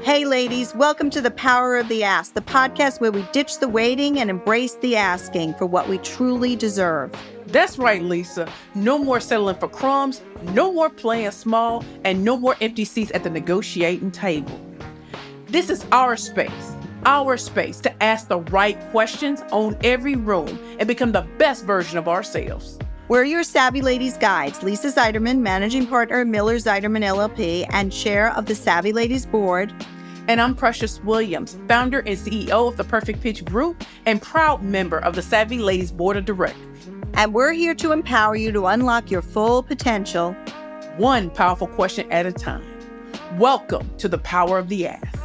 Hey ladies, welcome to The Power of the Ask, the podcast where we ditch the waiting and embrace the asking for what we truly deserve. That's right, Lisa. No more settling for crumbs, no more playing small, and no more empty seats at the negotiating table. This is our space to ask the right questions, own every room, and become the best version of ourselves. We're your Savvy Ladies guides, Lisa Zeiderman, managing partner of Miller Zeiderman LLP and chair of the Savvy Ladies board. And I'm Precious Williams, founder and CEO of the Perfect Pitch Group and proud member of the Savvy Ladies board of directors. And we're here to empower you to unlock your full potential, one powerful question at a time. Welcome to The Power of the Ask.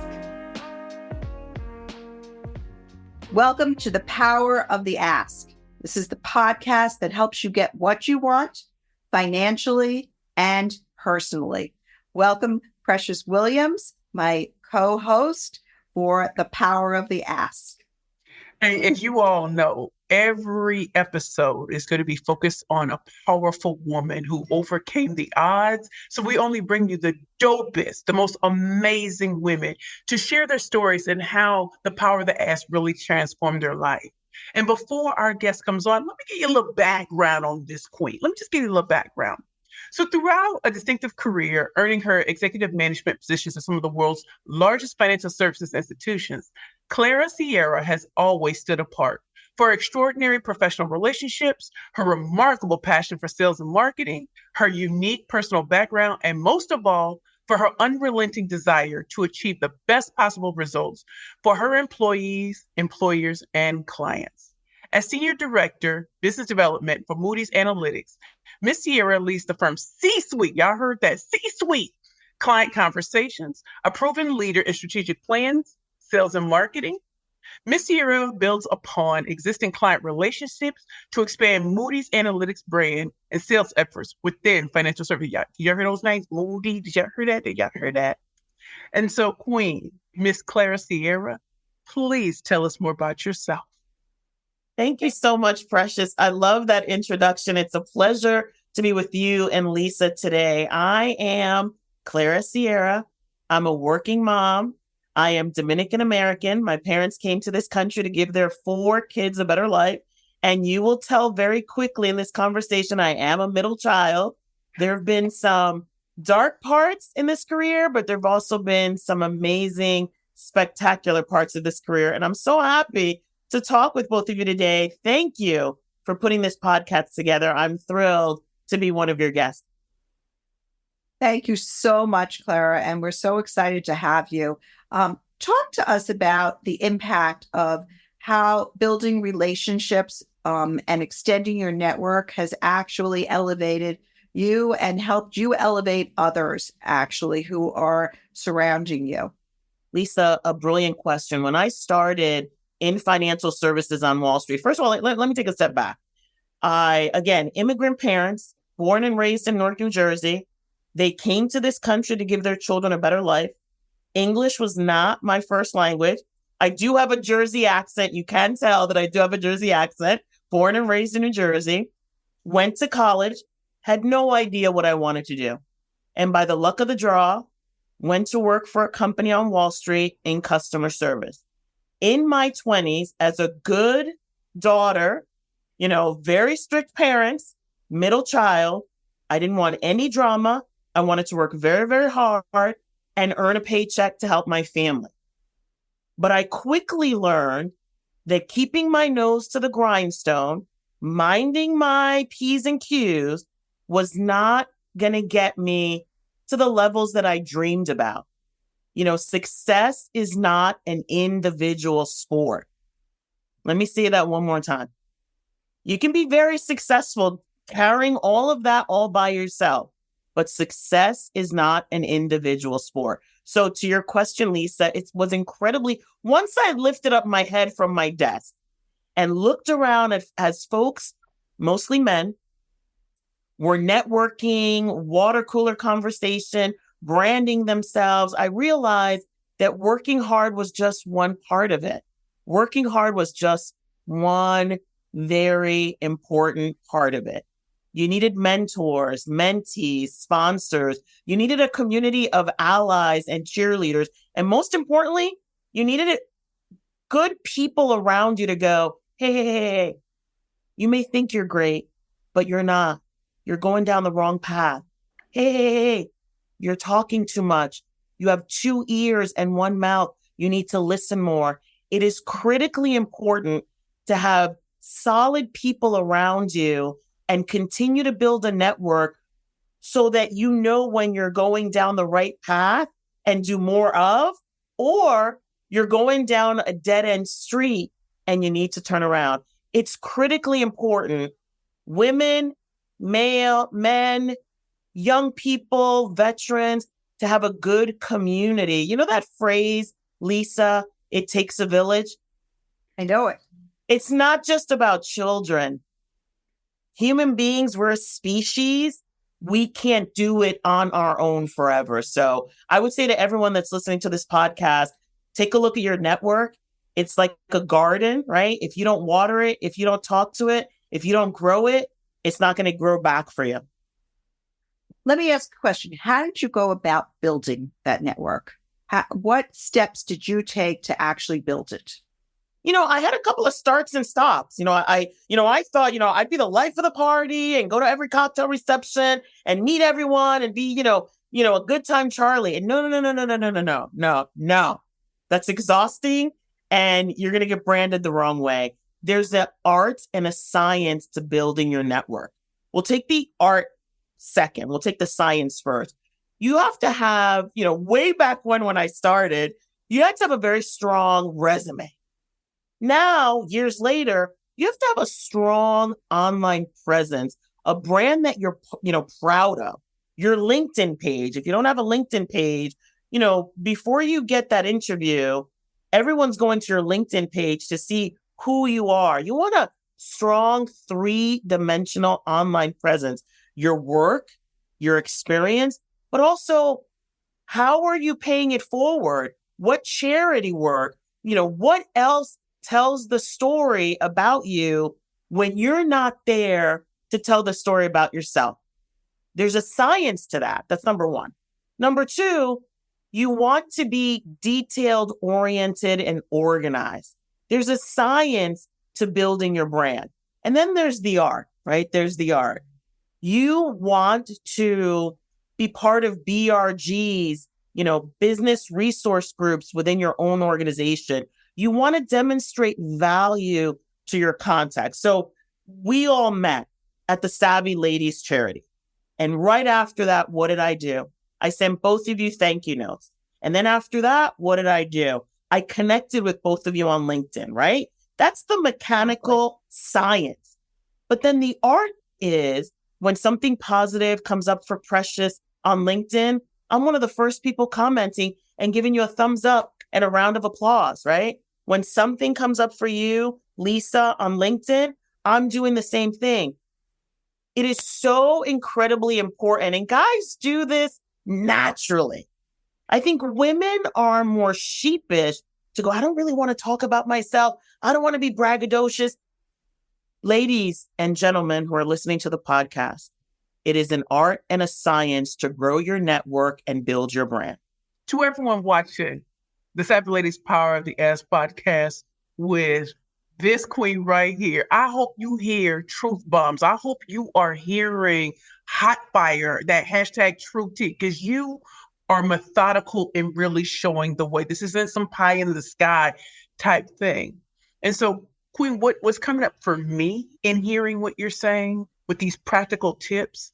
Welcome to The Power of the Ask. This is the podcast that helps you get what you want financially and personally. Welcome, Precious Williams, my co-host for The Power of the Ask. And as you all know, every episode is going to be focused on a powerful woman who overcame the odds. So we only bring you the dopest, the most amazing women to share their stories and how the power of the ask really transformed their life. And before our guest comes on, let me give you a little background on this queen. Let me just give you a little background. So throughout a distinctive career, earning her executive management positions at some of the world's largest financial services institutions, Clara Sierra has always stood apart for her extraordinary professional relationships, her remarkable passion for sales and marketing, her unique personal background, and most of all, for her unrelenting desire to achieve the best possible results for her employees, employers, and clients. As Senior Director, Business Development for Moody's Analytics, Ms. Sierra leads the firm's C-suite, y'all heard that, C-suite, client conversations, a proven leader in strategic plans, sales and marketing. Ms. Sierra builds upon existing client relationships to expand Moody's Analytics brand and sales efforts within financial services. Did y'all hear those names? Moody, did y'all hear that? Did y'all hear that? And so, Queen, Miss Clara Sierra, please tell us more about yourself. Thank you so much, Precious. I love that introduction. It's a pleasure to be with you and Lisa today. I am Clara Sierra. I'm a working mom. I am Dominican American. My parents came to this country to give their 4 kids a better life. And you will tell very quickly in this conversation, I am a middle child. There have been some dark parts in this career, but there have also been some amazing, spectacular parts of this career. And I'm so happy to talk with both of you today. Thank you for putting this podcast together. I'm thrilled to be one of your guests. Thank you so much, Clara. And we're so excited to have you. Talk to us about the impact of how building relationships and extending your network has actually elevated you and helped you elevate others, actually, who are surrounding you. Lisa, a brilliant question. When I started in financial services on Wall Street, first of all, let me take a step back. Again, immigrant parents, born and raised in Newark, New Jersey. They came to this country to give their children a better life. English was not my first language. I do have a Jersey accent. You can tell that I do have a Jersey accent. Born and raised in New Jersey. Went to college. Had no idea what I wanted to do. And by the luck of the draw, went to work for a company on Wall Street in customer service. In my 20s, as a good daughter, very strict parents, middle child, I didn't want any drama. I wanted to work very, very hard and earn a paycheck to help my family. But I quickly learned that keeping my nose to the grindstone, minding my P's and Q's, was not going to get me to the levels that I dreamed about. Success is not an individual sport. Let me say that one more time. You can be very successful carrying all of that all by yourself, but success is not an individual sport. So to your question, Lisa, it was incredibly, once I lifted up my head from my desk and looked around as folks, mostly men, were networking, water cooler conversation, branding themselves, I realized that working hard was just one part of it. Working hard was just one very important part of it. You needed mentors, mentees, sponsors. You needed a community of allies and cheerleaders. And most importantly, you needed good people around you to go, hey, you may think you're great, but you're not. You're going down the wrong path. Hey, you're talking too much. You have 2 ears and 1 mouth. You need to listen more. It is critically important to have solid people around you and continue to build a network so that you know when you're going down the right path and do more of, or you're going down a dead end street and you need to turn around. It's critically important. Women, male, men, young people, veterans, to have a good community. You know that phrase, Lisa, it takes a village? I know it. It's not just about children. Human beings, we're a species. We can't do it on our own forever. So I would say to everyone that's listening to this podcast, take a look at your network. It's like a garden, right? If you don't water it, if you don't talk to it, if you don't grow it, it's not going to grow back for you. Let me ask a question. How did you go about building that network? What steps did you take to actually build it? I had a couple of starts and stops. I thought, I'd be the life of the party and go to every cocktail reception and meet everyone and be, a good time Charlie. And no. That's exhausting. And you're going to get branded the wrong way. There's an art and a science to building your network. We'll take the art second. We'll take the science first. You have to have, way back when I started, you had to have a very strong resume. Now, years later, you have to have a strong online presence, a brand that you're, proud of. Your LinkedIn page. If you don't have a LinkedIn page, before you get that interview, everyone's going to your LinkedIn page to see who you are. You want a strong 3-dimensional online presence, your work, your experience, but also how are you paying it forward? What charity work? What else tells the story about you when you're not there to tell the story about yourself? There's a science to that. That's number one. Number two, you want to be detailed, oriented, and organized. There's a science to building your brand. And then there's the art, right? There's the art. You want to be part of BRGs, business resource groups within your own organization. You want to demonstrate value to your contacts. So we all met at the Savvy Ladies charity. And right after that, what did I do? I sent both of you thank you notes. And then after that, what did I do? I connected with both of you on LinkedIn, right? That's the mechanical science. But then the art is when something positive comes up for Precious on LinkedIn, I'm one of the first people commenting and giving you a thumbs up and a round of applause, right? When something comes up for you, Lisa, on LinkedIn, I'm doing the same thing. It is so incredibly important. And guys do this naturally. I think women are more sheepish to go, I don't really want to talk about myself. I don't want to be braggadocious. Ladies and gentlemen who are listening to the podcast, it is an art and a science to grow your network and build your brand. To everyone watching the Savvy Ladies Power of the Ass podcast with this queen right here, I hope you hear truth bombs. I hope you are hearing hot fire, that hashtag truth tea, because you are methodical in really showing the way. This isn't some pie in the sky type thing. And so, Queen, what's coming up for me in hearing what you're saying with these practical tips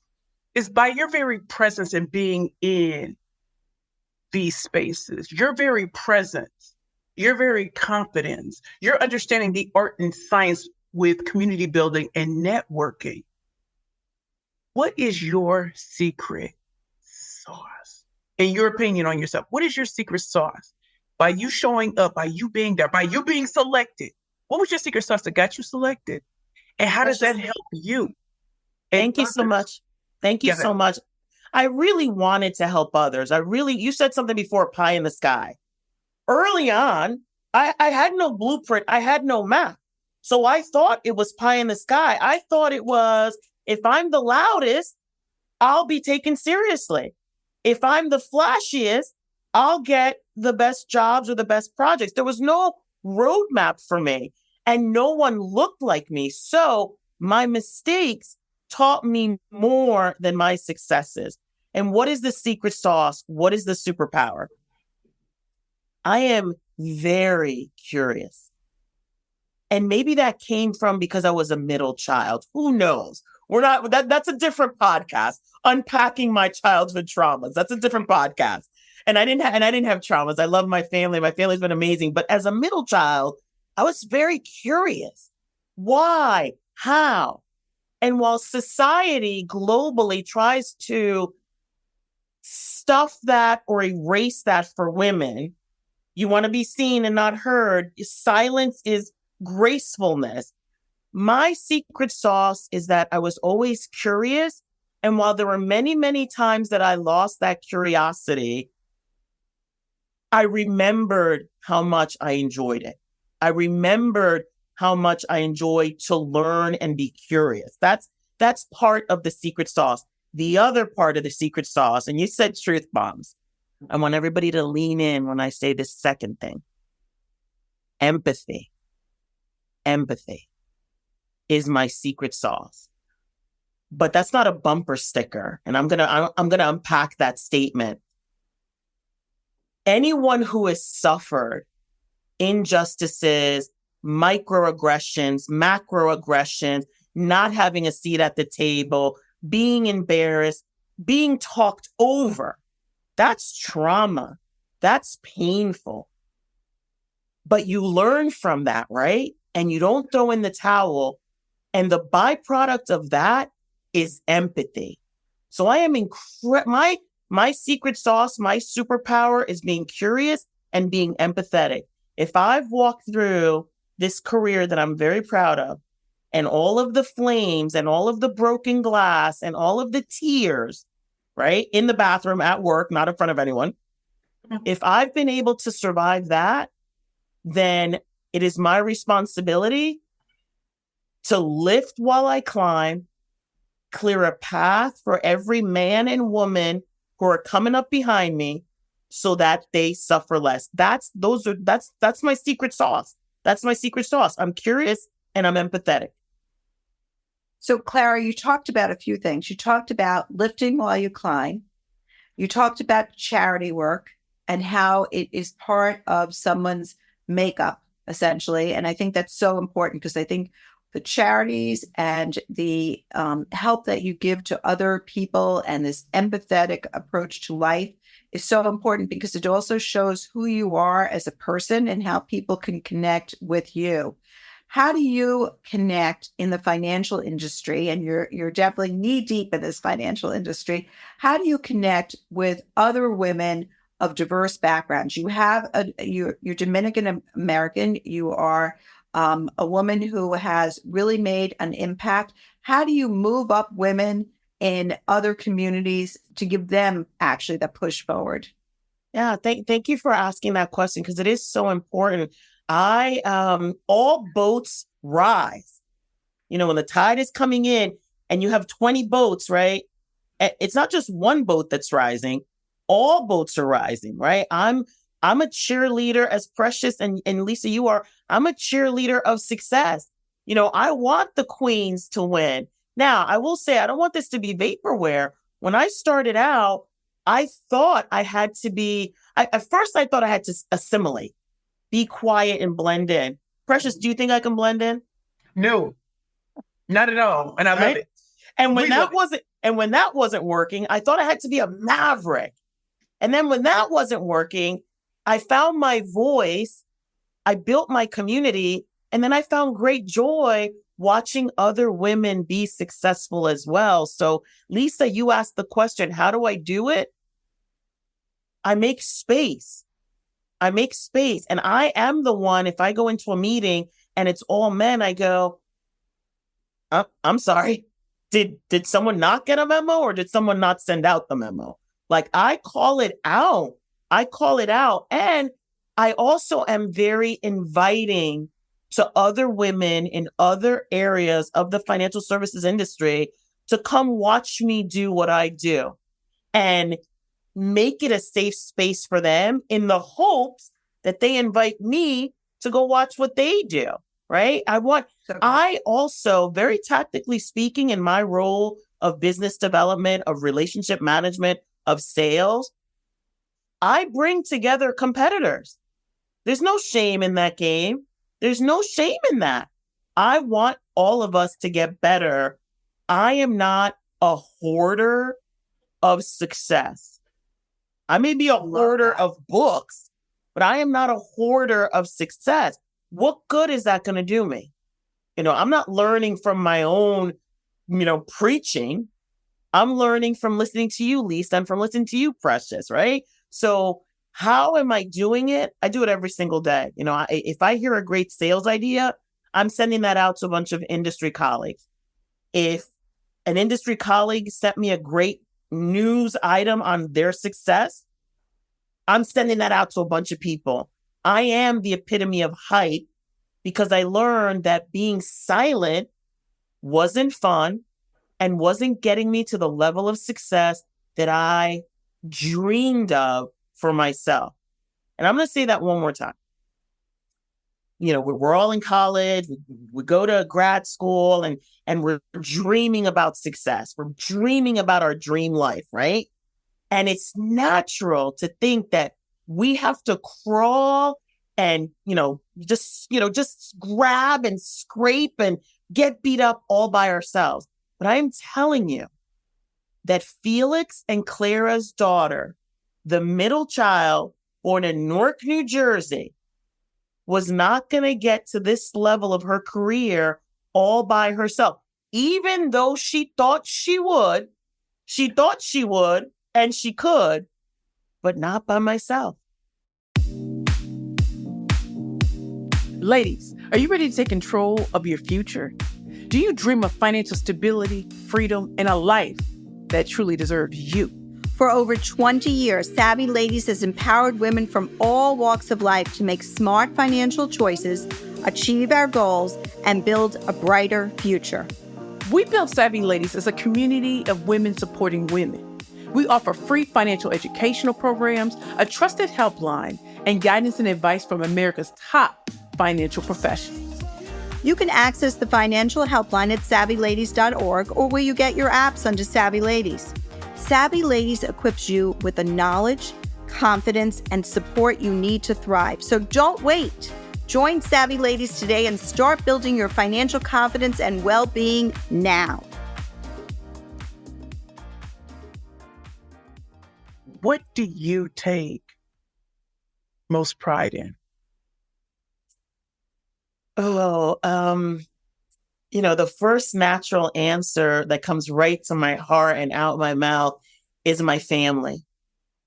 is by your very presence and being in these spaces, your very presence, your very confidence, your understanding the art and science with community building and networking. What is your secret sauce? In your opinion on yourself, what is your secret sauce? By you showing up, by you being there, by you being selected, what was your secret sauce that got you selected? And how does that help you? Thank you so much. Thank you so much. I really wanted to help others. You said something before, pie in the sky. Early on, I had no blueprint. I had no map. So I thought it was pie in the sky. I thought it was, If I'm the loudest, I'll be taken seriously. If I'm the flashiest, I'll get the best jobs or the best projects. There was no roadmap for me and no one looked like me. So my mistakes taught me more than my successes. And what is the secret sauce? What is the superpower? I am very curious. And maybe that came from because I was a middle child. Who knows? That's a different podcast. Unpacking my childhood traumas. That's a different podcast. And I didn't have traumas. I love my family. My family's been amazing. But as a middle child, I was very curious. Why? How? And while society globally tries to stuff that or erase that for women, you want to be seen and not heard. Silence is gracefulness. My secret sauce is that I was always curious. And while there were many, many times that I lost that curiosity, I remembered how much I enjoyed it. I remembered how much I enjoyed to learn and be curious. That's part of the secret sauce. The other part of the secret sauce, and you said truth bombs. I want everybody to lean in when I say this second thing. Empathy. Empathy is my secret sauce. But that's not a bumper sticker. And I'm gonna unpack that statement. Anyone who has suffered injustices, microaggressions, macroaggressions, not having a seat at the table, being embarrassed, being talked over, that's trauma. That's painful. But you learn from that, right? And you don't throw in the towel. And the byproduct of that is empathy. So I am my secret sauce, my superpower is being curious and being empathetic. If I've walked through this career that I'm very proud of, and all of the flames and all of the broken glass and all of the tears, right? In the bathroom, at work, not in front of anyone. If I've been able to survive that, then it is my responsibility to lift while I climb, clear a path for every man and woman who are coming up behind me so that they suffer less. That's my secret sauce. That's my secret sauce. I'm curious and I'm empathetic. So, Clara, you talked about a few things. You talked about lifting while you climb. You talked about charity work and how it is part of someone's makeup, essentially. And I think that's so important because I think the charities and the help that you give to other people and this empathetic approach to life is so important because it also shows who you are as a person and how people can connect with you. How do you connect in the financial industry? And you're definitely knee deep in this financial industry. How do you connect with other women of diverse backgrounds? You have you're Dominican American. You are a woman who has really made an impact. How do you move up women in other communities to give them actually the push forward? Yeah, thank you for asking that question because it is so important. All boats rise. You know, when the tide is coming in and you have 20 boats, right? It's not just one boat that's rising. All boats are rising, right? I'm a cheerleader as Precious and Lisa, you are. I'm a cheerleader of success. You know, I want the queens to win. Now, I will say, I don't want this to be vaporware. When I started out, I thought I had to be, at first I thought I had to assimilate, be quiet and blend in. Precious, do you think I can blend in? No, not at all. And I love it. And when that wasn't working, I thought I had to be a maverick. And then when that wasn't working, I found my voice, I built my community, and then I found great joy watching other women be successful as well. So, Lisa, you asked the question, how do I do it? I make space. And I am the one, if I go into a meeting and it's all men, I go, I'm sorry. Did someone not get a memo or did someone not send out the memo? Like I call it out. And I also am very inviting. to other women in other areas of the financial services industry. to come watch me do what I do and make it a safe space for them in the hopes that they invite me to go watch what they do, right? I also, very tactically speaking, in my role of business development, of relationship management, of sales, I bring together competitors. There's no shame in that game. There's no shame in that. I want all of us to get better. I am not a hoarder of success. I may be a hoarder of books, but I am not a hoarder of success. What good is that going to do me? I'm not learning from my own, preaching. I'm learning from listening to you, Lisa, and from listening to you, Precious, right? So how am I doing it? I do it every single day. If I hear a great sales idea, I'm sending that out to a bunch of industry colleagues. If an industry colleague sent me a great news item on their success, I'm sending that out to a bunch of people. I am the epitome of hype because I learned that being silent wasn't fun and wasn't getting me to the level of success that I dreamed of for myself. And I'm going to say that one more time. We're all in college, we go to grad school and we're dreaming about success. We're dreaming about our dream life, right? And it's natural to think that we have to crawl and, just grab and scrape and get beat up all by ourselves. But I'm telling you that Felix and Clara's daughter, the middle child born in Newark, New Jersey, was not going to get to this level of her career all by herself, even though she thought she would. She thought she would, and she could, but not by myself. Ladies, are you ready to take control of your future? Do you dream of financial stability, freedom, and a life that truly deserves you? For over 20 years, Savvy Ladies has empowered women from all walks of life to make smart financial choices, achieve our goals, and build a brighter future. We built Savvy Ladies as a community of women supporting women. We offer free financial educational programs, a trusted helpline, and guidance and advice from America's top financial professionals. You can access the financial helpline at savvyladies.org or where you get your apps under Savvy Ladies. Savvy Ladies equips you with the knowledge, confidence, and support you need to thrive. So don't wait. Join Savvy Ladies today and start building your financial confidence and well-being now. What do you take most pride in? The first natural answer that comes right to my heart and out my mouth is my family.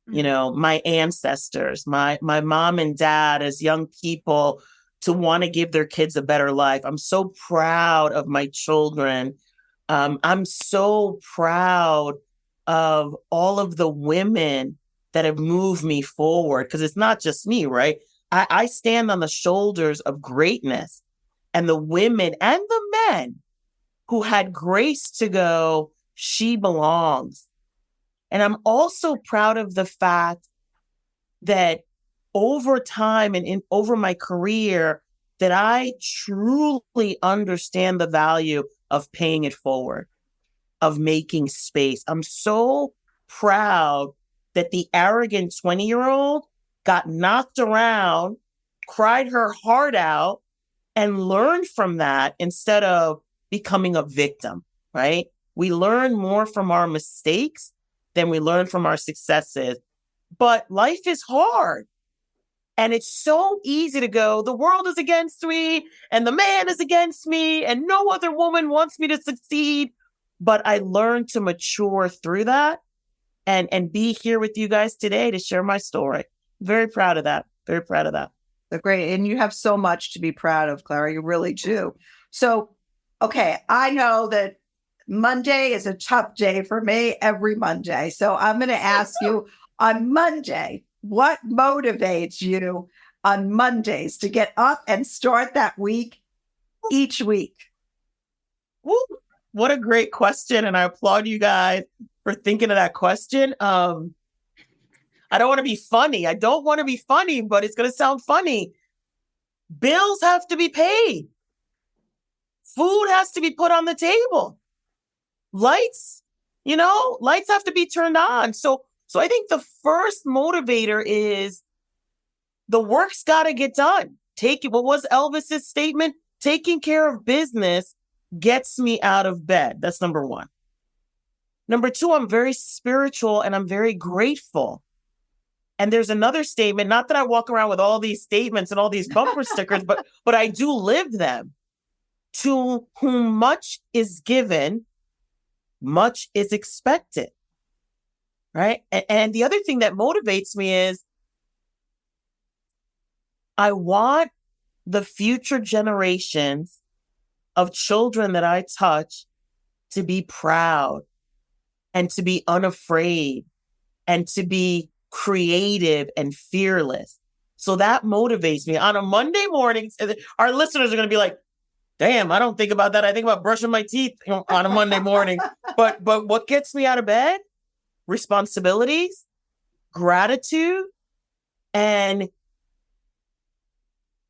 My ancestors, my mom and dad as young people to want to give their kids a better life. I'm so proud of my children. I'm so proud of all of the women that have moved me forward, because it's not just me, right? I stand on the shoulders of greatness, and the women and the men who had grace to go, she belongs. And I'm also proud of the fact that over time and over my career, that I truly understand the value of paying it forward, of making space. I'm so proud that the arrogant 20-year-old got knocked around, cried her heart out, and learned from that instead of becoming a victim, right? We learn more from our mistakes than we learn from our successes. But life is hard. And it's so easy to go, the world is against me, and the man is against me, and no other woman wants me to succeed. But I learned to mature through that and be here with you guys today to share my story. Very proud of that. Very proud of that. They're great. And you have so much to be proud of, Clara. You really do. So, okay, I know that Monday is a tough day for me every Monday. So I'm going to ask you on Monday, what motivates you on Mondays to get up and start that week each week? What a great question. And I applaud you guys for thinking of that question. I don't want to be funny. I don't want to be funny, but it's going to sound funny. Bills have to be paid. Food has to be put on the table. Lights have to be turned on. So I think the first motivator is the work's got to get done. What was Elvis's statement? Taking care of business gets me out of bed. That's number one. Number two, I'm very spiritual and I'm very grateful. And there's another statement, not that I walk around with all these statements and all these bumper stickers, but I do live them. To whom much is given, much is expected. Right? And the other thing that motivates me is I want the future generations of children that I touch to be proud and to be unafraid and to be creative and fearless. So that motivates me. On a Monday morning, our listeners are going to be like, damn, I don't think about that. I think about brushing my teeth on a Monday morning. But what gets me out of bed? Responsibilities, gratitude, and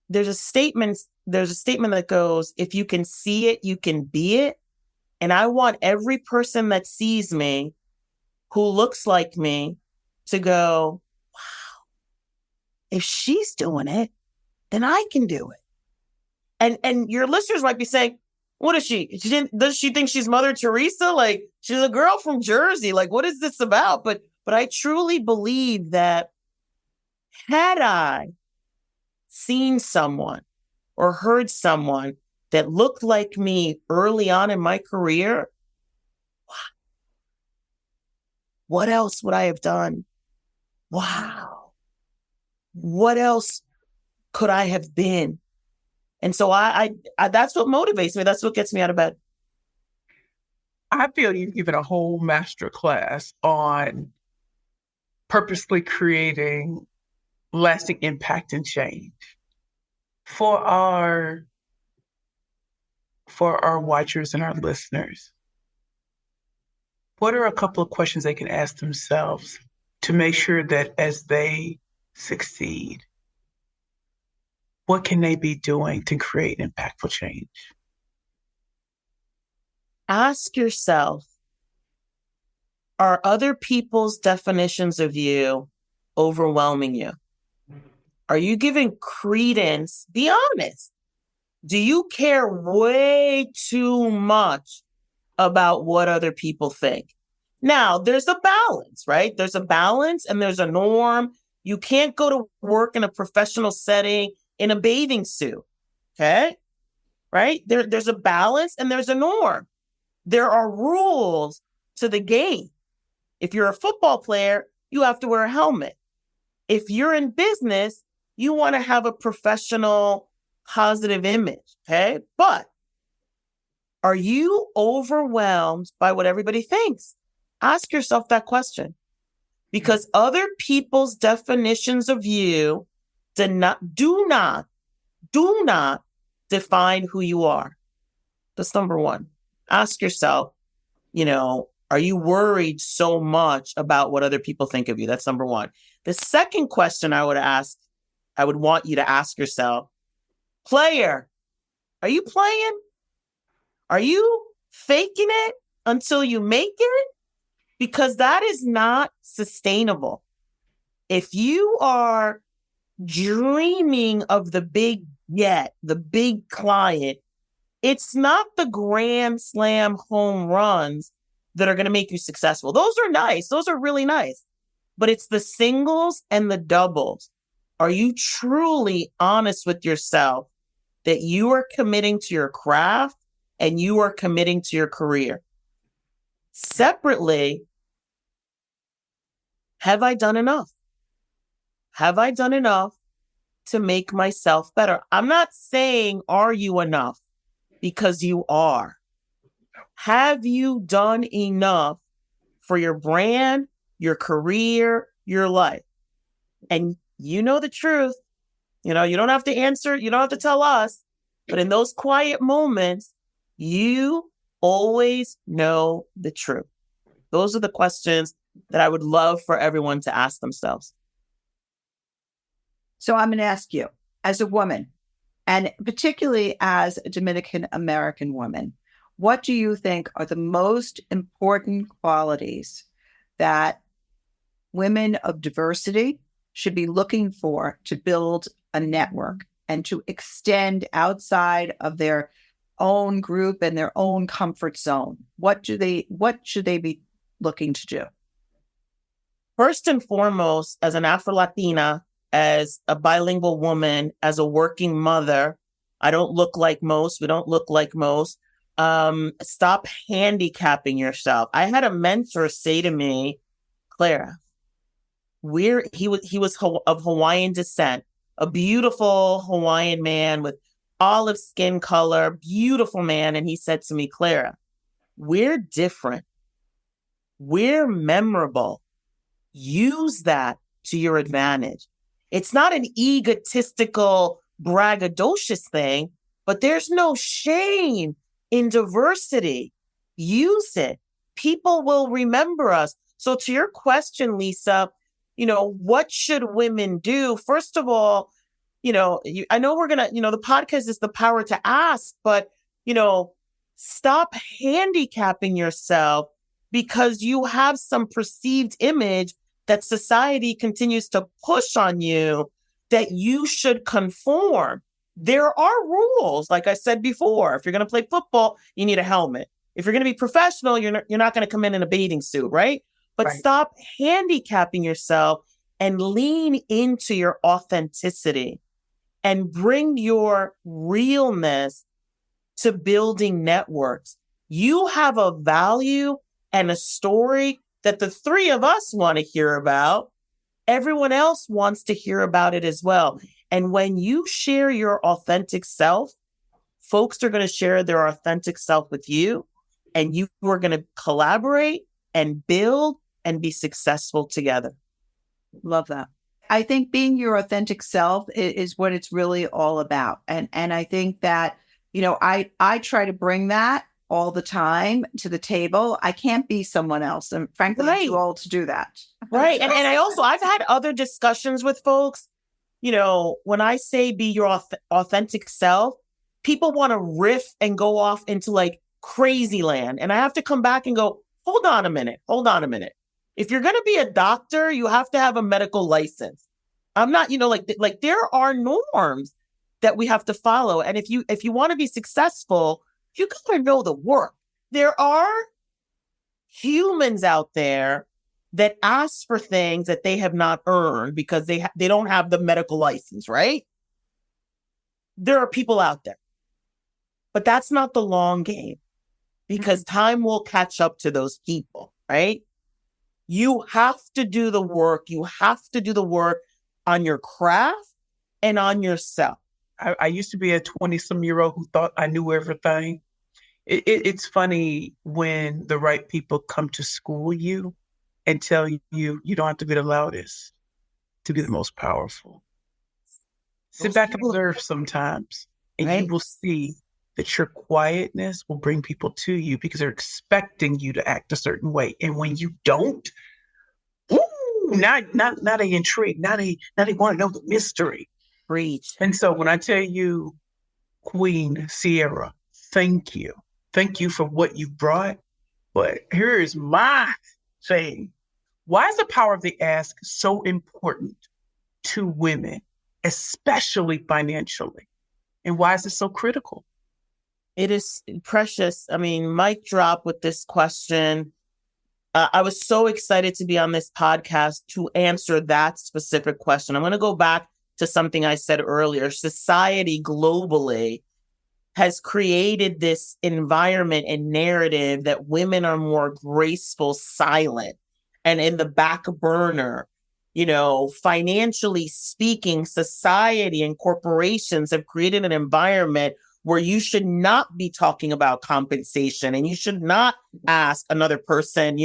there's a statement that goes, if you can see it, you can be it. And I want every person that sees me who looks like me to go, wow, if she's doing it, then I can do it. And your listeners might be saying, what is she? Does she think she's Mother Teresa? Like, she's a girl from Jersey. Like, what is this about? But I truly believe that had I seen someone or heard someone that looked like me early on in my career, what else would I have done? Wow. What else could I have been? And so I that's what motivates me. That's what gets me out of bed. I feel you've given a whole master class on purposely creating lasting impact and change for our watchers and our listeners. What are a couple of questions they can ask themselves to make sure that as they succeed, what can they be doing to create impactful change? Ask yourself, are other people's definitions of you overwhelming you? Are you giving credence? Be honest. Do you care way too much about what other people think? Now, there's a balance, right? There's a balance and there's a norm. You can't go to work in a professional setting in a bathing suit, okay? Right? There's a balance and there's a norm. There are rules to the game. If you're a football player, you have to wear a helmet. If you're in business, you want to have a professional, positive image, okay? But are you overwhelmed by what everybody thinks? Ask yourself that question. Because other people's definitions of you do not define who you are. That's number one. Ask yourself, are you worried so much about what other people think of you? That's number one. The second question I would want you to ask yourself, player, are you playing? Are you faking it until you make it? Because that is not sustainable. If you are dreaming of the big client, it's not the grand slam home runs that are going to make you successful. Those are nice. Those are really nice. But it's the singles and the doubles. Are you truly honest with yourself that you are committing to your craft and you are committing to your career? Separately, have I done enough? Have I done enough to make myself better? I'm not saying, are you enough? Because you are. Have you done enough for your brand, your career, your life? And you know the truth. You don't have to answer. You don't have to tell us. But in those quiet moments, you always know the truth? Those are the questions that I would love for everyone to ask themselves. So I'm going to ask you, as a woman, and particularly as a Dominican American woman, what do you think are the most important qualities that women of diversity should be looking for to build a network and to extend outside of their own group and their own comfort zone? What should they be looking to do? First and foremost, as an Afro-Latina, as a bilingual woman, as a working mother, I don't look like most. We don't look like most. Stop handicapping yourself. I had a mentor say to me, Clara, he was of Hawaiian descent, a beautiful Hawaiian man with olive skin color, beautiful man. And he said to me, Clara, we're different. We're memorable. Use that to your advantage. It's not an egotistical, braggadocious thing, but there's no shame in diversity. Use it. People will remember us. So to your question, Lisa, what should women do? First of all, I know we're going to, the podcast is the power to ask, but, stop handicapping yourself because you have some perceived image that society continues to push on you that you should conform. There are rules. Like I said before, if you're going to play football, you need a helmet. If you're going to be professional, you're not going to come in a bathing suit, right? But Right. Stop handicapping yourself and lean into your authenticity and bring your realness to building networks. You have a value and a story that the three of us want to hear about. Everyone else wants to hear about it as well. And when you share your authentic self, folks are going to share their authentic self with you, and you are going to collaborate and build and be successful together. Love that. I think being your authentic self is what it's really all about. And I think that, I try to bring that all the time to the table. I can't be someone else. And frankly, I'm too old to do that. Right. And I've had other discussions with folks, when I say be your authentic self, people want to riff and go off into like crazy land. And I have to come back and go, hold on a minute. If you're going to be a doctor, you have to have a medical license. I'm not, like there are norms that we have to follow. And if you want to be successful, you got to know the work. There are humans out there that ask for things that they have not earned because they don't have the medical license, right? There are people out there. But that's not the long game because time will catch up to those people, right? You have to do the work. You have to do the work on your craft and on yourself. I used to be a 20-some-year-old who thought I knew everything. It's funny when the right people come to school you and tell you you don't have to be the loudest to be the most powerful. Sit back and observe sometimes, and Right. you will see that your quietness will bring people to you because they're expecting you to act a certain way. And when you don't, now they intrigued. Now they want to know the mystery. Preach. And so when I tell you, Queen Sierra, thank you. Thank you for what you brought. But here's my thing. Why is the power of the ask so important to women, especially financially? And why is it so critical? It is precious. I mean, mic drop with this question. I was so excited to be on this podcast to answer that specific question. I'm going to go back to something I said earlier. Society globally has created this environment and narrative that women are more graceful, silent, and in the back burner. Financially speaking, society and corporations have created an environment where you should not be talking about compensation and you should not ask another person,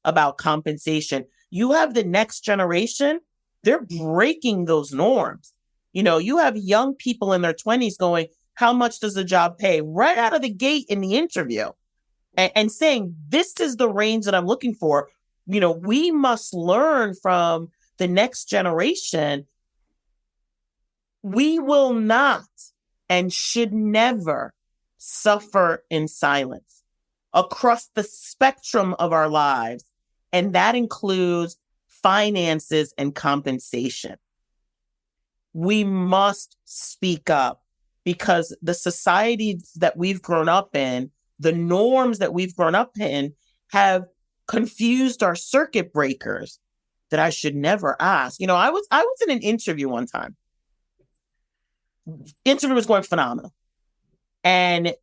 about compensation. You have the next generation, they're breaking those norms. You have young people in their 20s going, how much does the job pay? Right out of the gate in the interview. and saying, this is the range that I'm looking for. We must learn from the next generation. We will not and should never suffer in silence across the spectrum of our lives. And that includes finances and compensation. We must speak up, because the society that we've grown up in, the norms that we've grown up in, have confused our circuit breakers that I should never ask. I was in an interview one time. Interview was going phenomenal. And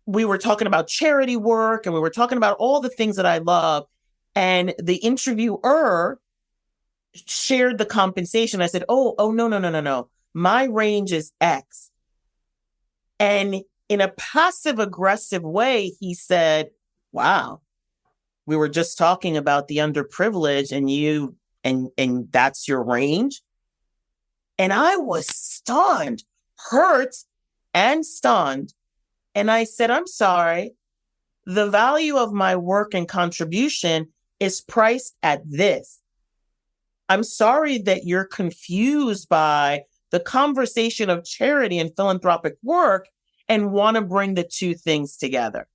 we were talking about charity work, and we were talking about all the things that I love. And the interviewer shared the compensation. I said, oh, no. My range is X. And in a passive aggressive way, he said, wow, we were just talking about the underprivileged, and that's your range. And I was stunned, hurt and stunned. And I said, I'm sorry, the value of my work and contribution is priced at this. I'm sorry that you're confused by the conversation of charity and philanthropic work and want to bring the two things together.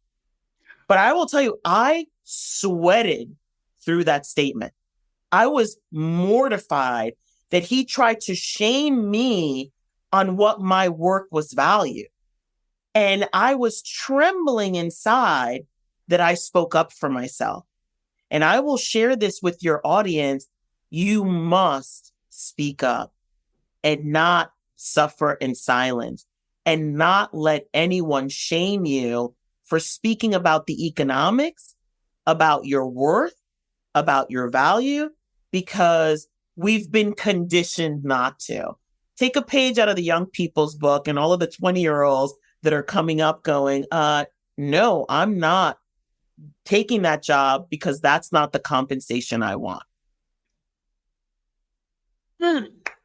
But I will tell you, I sweated through that statement. I was mortified that he tried to shame me on what my work was valued. And I was trembling inside that I spoke up for myself. And I will share this with your audience. You must speak up and not suffer in silence, and not let anyone shame you for speaking about the economics, about your worth, about your value, because we've been conditioned not to. Take a page out of the young people's book and all of the 20-year-olds that are coming up going, no, I'm not taking that job because that's not the compensation I want.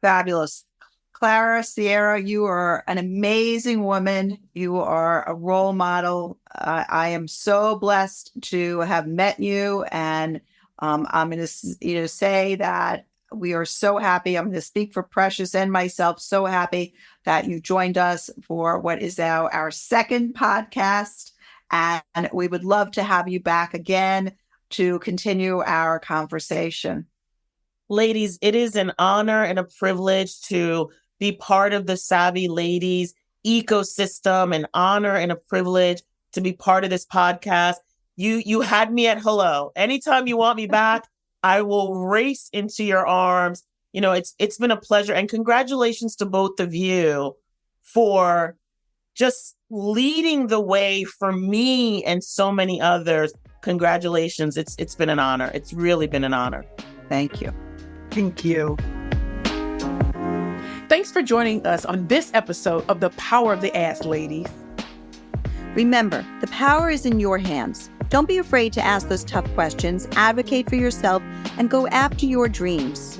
Fabulous. Clara Sierra, you are an amazing woman. You are a role model. I am so blessed to have met you. And I'm going to say that we are so happy. I'm going to speak for Precious and myself. So happy that you joined us for what is now our second podcast. And we would love to have you back again to continue our conversation. Ladies, it is an honor and a privilege to be part of the Savvy Ladies ecosystem, an honor and a privilege to be part of this podcast. You had me at hello. Anytime you want me back, I will race into your arms. It's been a pleasure, and congratulations to both of you for just leading the way for me and so many others. Congratulations. It's been an honor. It's really been an honor. Thank you. Thank you. Thanks for joining us on this episode of The Power of the Ask, ladies. Remember, the power is in your hands. Don't be afraid to ask those tough questions, advocate for yourself, and go after your dreams.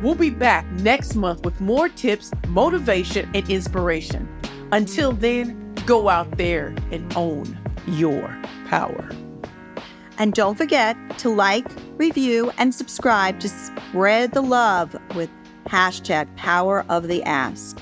We'll be back next month with more tips, motivation, and inspiration. Until then, go out there and own your power. And don't forget to like, review, and subscribe to spread the love with #PowerOfTheAsk.